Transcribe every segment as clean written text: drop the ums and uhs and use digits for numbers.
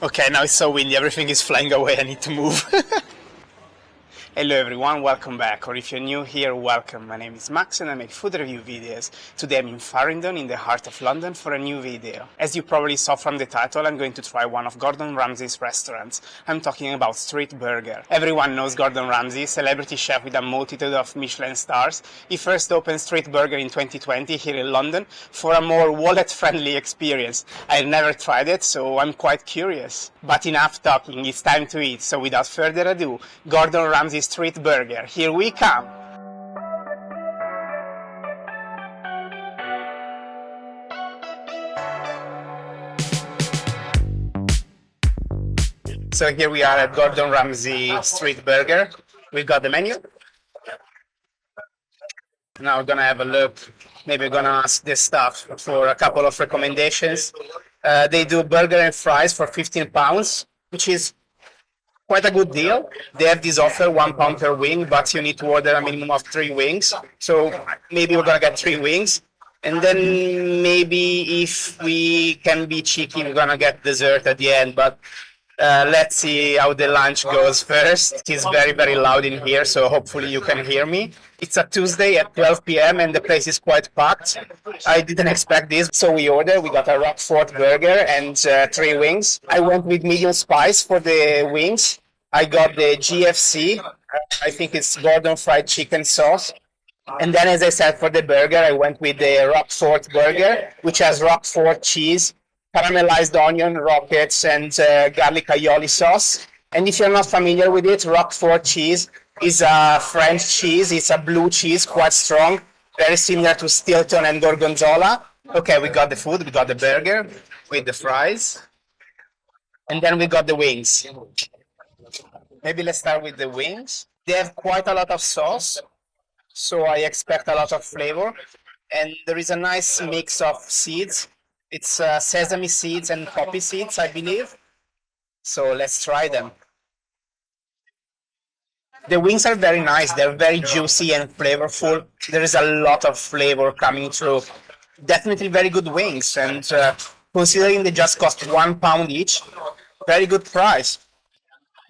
Okay, now it's so windy, everything is flying away, I need to move. Hello everyone, welcome back, or if you're new here, welcome. My name is Max and I make food review videos. Today I'm in Farringdon, in the heart of London, for a new video. As you probably saw from the title, I'm going to try one of Gordon Ramsay's restaurants. I'm talking about Street Burger. Everyone knows Gordon Ramsay, celebrity chef with a multitude of Michelin stars. He first opened Street Burger in 2020 here in London for a more wallet-friendly experience. I've never tried it, so I'm quite curious. But enough talking, it's time to eat, so without further ado, Gordon Ramsay Street Burger. Here we come! So here we are at Gordon Ramsay Street Burger. We've got the menu. Now we're gonna have a look. Maybe we're gonna ask this staff for a couple of recommendations. They do burger and fries for £15, which is quite a good deal. They have this offer, £1 per wing, but you need to order a minimum of 3 wings. So maybe we're gonna get 3 wings. And then maybe if we can be cheeky, we're gonna get dessert at the end. But let's see how the lunch goes first. It is very, very loud in here, so hopefully you can hear me. It's a Tuesday at 12 p.m. and the place is quite packed. I didn't expect this, so we got a Roquefort burger and 3 wings. I went with medium spice for the wings. I got the GFC, I think it's Gordon fried chicken sauce. And then, as I said, for the burger, I went with the Roquefort burger, which has Roquefort cheese, caramelized onion, rockets, and garlic aioli sauce. And if you're not familiar with it, Roquefort cheese is a French cheese. It's a blue cheese, quite strong, very similar to Stilton and Gorgonzola. Okay, we got the food, we got the burger with the fries. And then we got the wings. Maybe let's start with the wings. They have quite a lot of sauce, so I expect a lot of flavor. And there is a nice mix of seeds. It's sesame seeds and poppy seeds, I believe. So let's try them. The wings are very nice. They're very juicy and flavorful. There is a lot of flavor coming through. Definitely very good wings. And considering they just cost £1 each, very good price.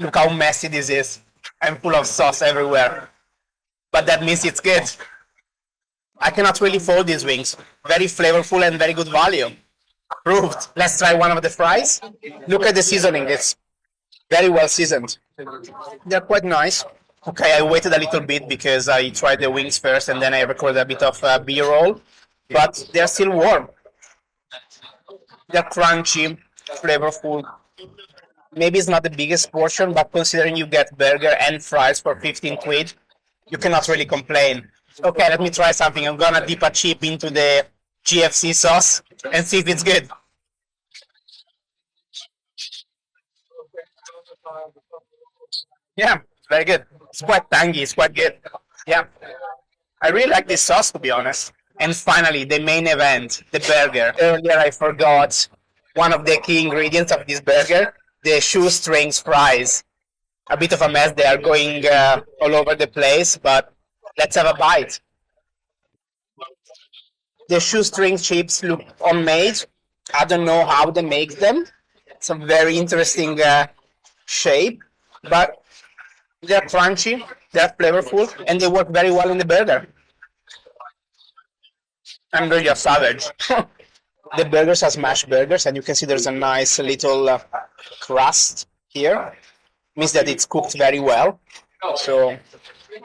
Look how messy this is. I'm full of sauce everywhere. But that means it's good. I cannot really fault these wings. Very flavorful and very good value. Approved. Let's try one of the fries. Look at the seasoning. It's very well seasoned. They're quite nice. Okay, I waited a little bit because I tried the wings first and then I recorded a bit of B-roll. But they're still warm. They're crunchy, flavorful. Maybe it's not the biggest portion, but considering you get burger and fries for 15 quid, you cannot really complain. Okay, let me try something. I'm gonna dip a chip into the GFC sauce and see if it's good. Yeah, very good. It's quite tangy, it's quite good. Yeah, I really like this sauce, to be honest. And finally, the main event, the burger. Earlier I forgot one of the key ingredients of this burger, the shoestrings fries. A bit of a mess, they are going all over the place, but let's have a bite. The shoestring chips look homemade. I don't know how they make them. It's a very interesting shape, but they're crunchy, they're flavorful, and they work very well in the burger. I'm really a savage. The burgers are smashed burgers, and you can see there's a nice little crust here. Means that it's cooked very well. So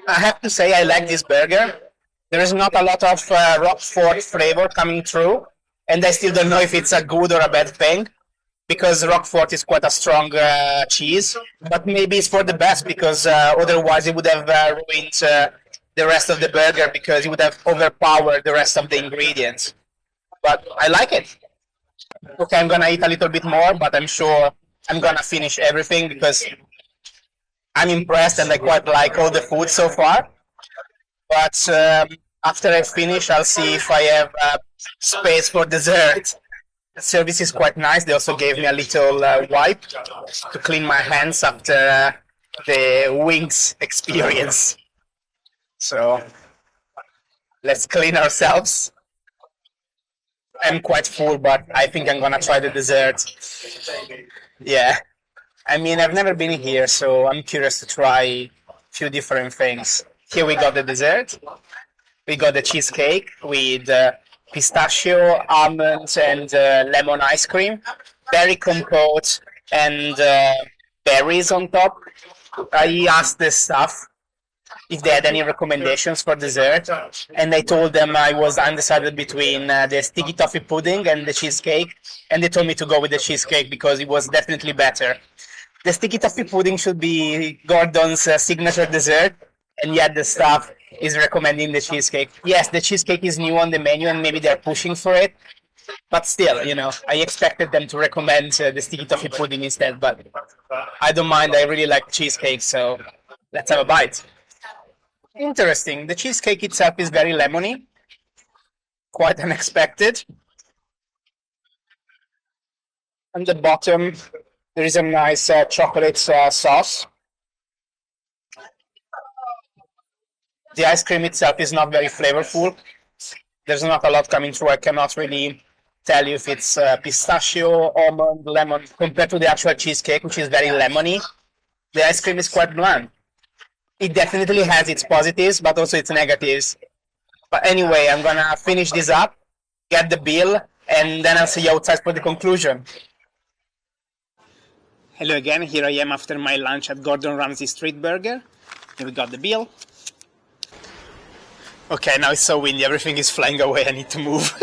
I have to say I like this burger. There is not a lot of Roquefort flavor coming through, and I still don't know if it's a good or a bad thing, because Roquefort is quite a strong cheese, but maybe it's for the best, because otherwise it would have ruined the rest of the burger, because it would have overpowered the rest of the ingredients. But I like it. Okay, I'm gonna eat a little bit more, but I'm sure I'm gonna finish everything, because I'm impressed and I quite like all the food so far. But after I finish, I'll see if I have space for dessert. The service is quite nice. They also gave me a little wipe to clean my hands after the wings experience. So let's clean ourselves. I'm quite full, but I think I'm gonna try the dessert. Yeah. I mean, I've never been here, so I'm curious to try a few different things. Here we got the dessert. We got the cheesecake with pistachio, almonds, and lemon ice cream, berry compote, and berries on top. I asked the staff if they had any recommendations for dessert, and I told them I was undecided between the sticky toffee pudding and the cheesecake, and they told me to go with the cheesecake because it was definitely better. The sticky toffee pudding should be Gordon's signature dessert, and yet the staff is recommending the cheesecake. Yes, the cheesecake is new on the menu, and maybe they're pushing for it, but still, I expected them to recommend the sticky toffee pudding instead. But I don't mind. I really like cheesecake, so let's have a bite. Interesting. The cheesecake itself is very lemony, quite unexpected. On the bottom, there is a nice chocolate sauce. The ice cream itself is not very flavorful. There's not a lot coming through. I cannot really tell you if it's pistachio, almond, lemon, compared to the actual cheesecake, which is very lemony. The ice cream is quite bland. It definitely has its positives, but also its negatives. But anyway, I'm gonna finish this up, get the bill, and then I'll see you outside for the conclusion. Hello again, here I am after my lunch at Gordon Ramsay Street Burger. Here we got the bill. Okay, now it's so windy, everything is flying away, I need to move.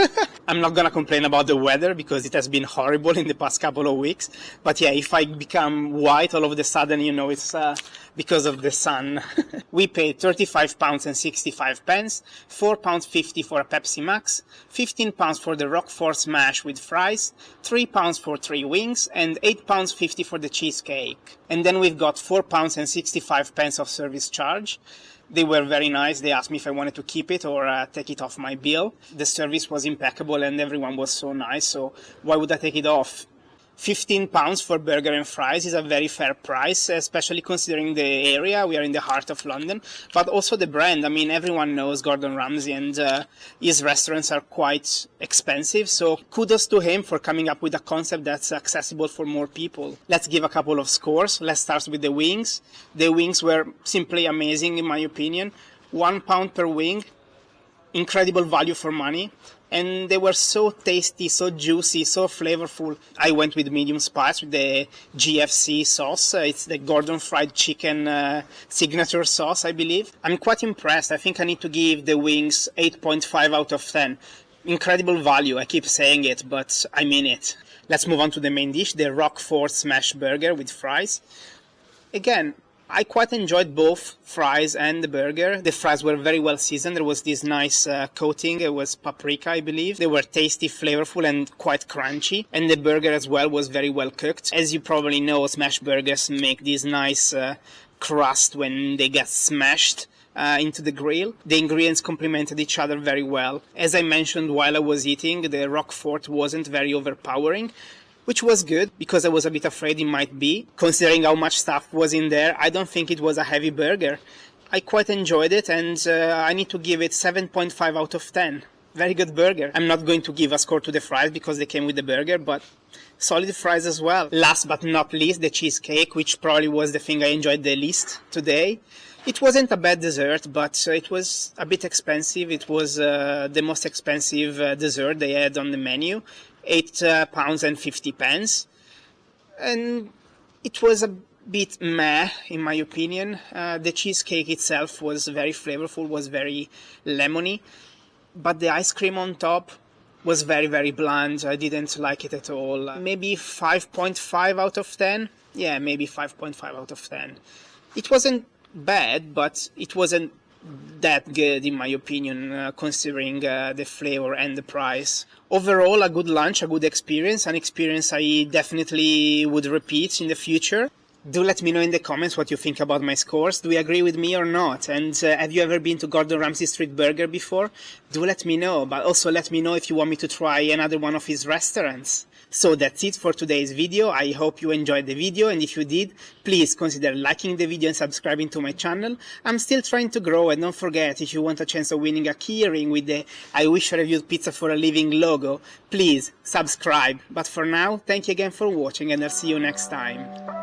I'm not gonna complain about the weather because it has been horrible in the past couple of weeks. But yeah, if I become white all of a sudden, it's because of the sun. We paid £35 and 65 pence, £4.50 for a Pepsi Max, £15 for the Roquefort smash with fries, £3 for 3 wings, and £8.50 for the cheesecake. And then we've got £4 and 65 pence of service charge. They were very nice. They asked me if I wanted to keep it or take it off my bill. The service was impeccable and everyone was so nice, so why would I take it off? £15 for burger and fries is a very fair price, especially considering the area. We are in the heart of London, but also the brand. I mean, everyone knows Gordon Ramsay and his restaurants are quite expensive, so kudos to him for coming up with a concept that's accessible for more people. Let's give a couple of scores. Let's start with the wings. The wings were simply amazing in my opinion. £1 per wing, incredible value for money. And they were so tasty, so juicy, so flavorful. I went with medium spice with the GFC sauce. It's the Gordon Fried Chicken signature sauce, I believe. I'm quite impressed. I think I need to give the wings 8.5 out of 10. Incredible value. I keep saying it, but I mean it. Let's move on to the main dish, the Roquefort smash burger with fries. Again, I quite enjoyed both fries and the burger. The fries were very well seasoned. There was this nice coating. It was paprika, I believe. They were tasty, flavorful, and quite crunchy. And the burger as well was very well cooked. As you probably know, smash burgers make this nice crust when they get smashed into the grill. The ingredients complemented each other very well. As I mentioned while I was eating, the Roquefort wasn't very overpowering, which was good because I was a bit afraid it might be. Considering how much stuff was in there, I don't think it was a heavy burger. I quite enjoyed it and I need to give it 7.5 out of 10. Very good burger. I'm not going to give a score to the fries because they came with the burger, but solid fries as well. Last but not least, the cheesecake, which probably was the thing I enjoyed the least today. It wasn't a bad dessert, but it was a bit expensive. It was the most expensive dessert they had on the menu. £8 and 50 pence, and it was a bit meh in my opinion. The cheesecake itself was very flavorful, was very lemony, but the ice cream on top was very, very bland. I didn't like it at all. Maybe 5.5 out of 10. Yeah, maybe 5.5 out of 10. It wasn't bad, but it wasn't that good in my opinion, considering the flavor and the price. Overall, a good lunch, a good experience, an experience I definitely would repeat in the future. Do let me know in the comments what you think about my scores. Do you agree with me or not? And have you ever been to Gordon Ramsay Street Burger before? Do let me know, but also let me know if you want me to try another one of his restaurants. So that's it for today's video. I hope you enjoyed the video, and if you did, please consider liking the video and subscribing to my channel. I'm still trying to grow, and don't forget, if you want a chance of winning a keyring with the I Wish I Reviewed Pizza for a Living logo, please subscribe. But for now, thank you again for watching, and I'll see you next time.